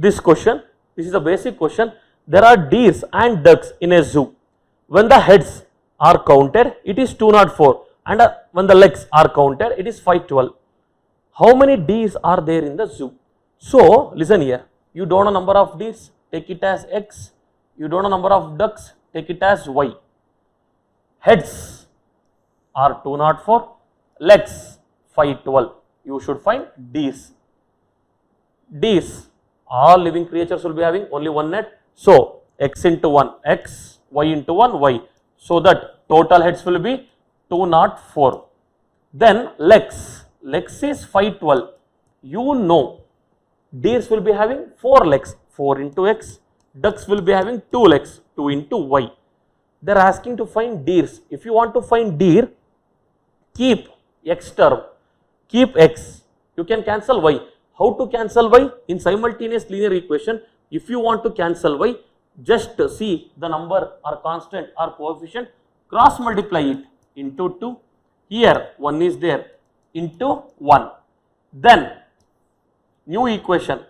this question. This is a basic question. There are deers and ducks in a zoo. When the heads are counted, it is 204, and when the legs are counted, it is 512. How many deers are there in the zoo? So listen here. You don't know number of deers, take it as X. You don't know number of ducks, take it as Y. Heads are 204, legs 512. You should find deers. Deers, all living creatures will be having only one head. So X into 1 X, Y into 1 Y. So that total heads will be 204. Then legs is 512. You know deers will be having 4 legs, 4 into X. Ducks will be having 2 legs, 2 into Y. They are asking to find deers. If you want to find deer, keep X term, keep X. You can cancel Y. How to cancel Y? In simultaneous linear equation, if you want to cancel Y, just see the number or constant or coefficient, cross multiply it into 2. Here 1 is there, into 1. Then new equation,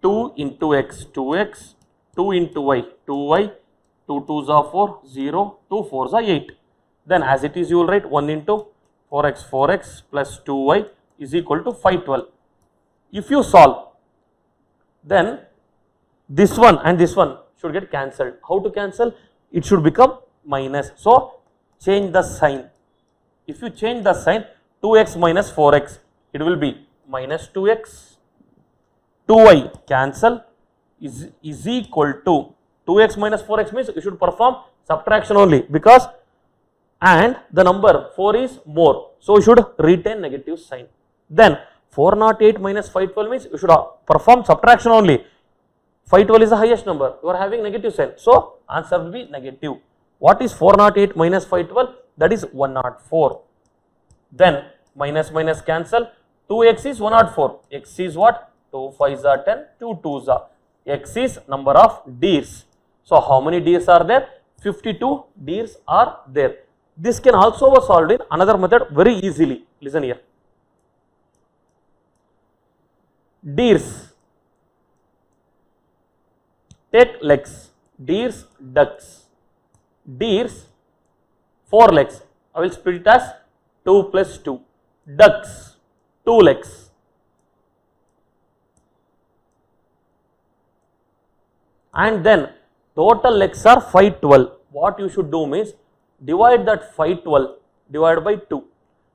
2 into X, 2X, 2 into Y, 2Y, 2 2s are 4, 0, 2 4s are 8. Then as it is, you will write 1 into 4X, 4X plus 2Y is equal to 512. If you solve, then this one and this one should get cancelled. How to cancel? It should become minus. So change the sign. If you change the sign, 2x minus 4x, it will be minus 2x. 2y cancel is equal to 2x minus 4x means you should perform subtraction only, because and the number 4 is more. So you should retain negative sign. Then 408 minus 512 means you should perform subtraction only. 512 is the highest number, you are having negative sign. So answer will be negative. What is 408 minus 512? That is 104. Then minus minus cancel. 2x is 104. X is what? 2 5s are 10, 2 2s are. X is number of deers. So how many deers are there? 52 deers are there. This can also be solved in another method very easily. Listen here. Deers. Take legs. Deers, ducks. Deers, 4 legs. I will split it as 2 plus 2. Ducks, 2 legs. And then total legs are 512. What you should do means divide that 512 divided by 2.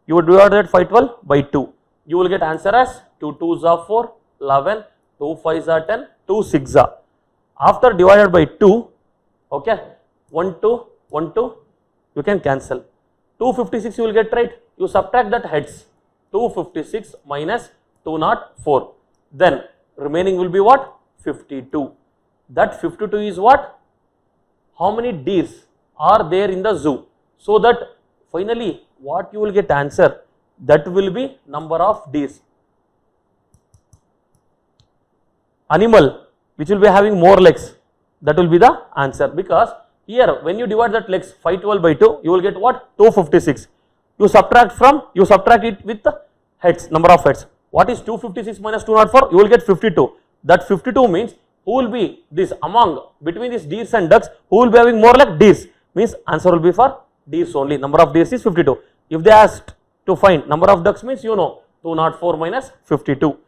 You will divide that 512 by 2. You will get answer as 2 2s are 4, 11, 2 5s are 10, 2 6s are. After divided by 2, okay, 1 2, 1 2, you can cancel. 256 you will get right. You subtract that heads. 256 minus 204. Then remaining will be what? 52. That 52 is what? How many deers are there in the zoo? So that finally what you will get answer, that will be number of deers. Animal which will be having more legs, that will be the answer, because here when you divide that legs 512 by 2, you will get what? 256. You subtract it with the heads, number of heads. What is 256 minus 204? You will get 52. That 52 means who will be this among between these deers and ducks, who will be having more like deers, means answer will be for deers only. Number of deers is 52. If they asked to find number of ducks means you know 204 minus 52.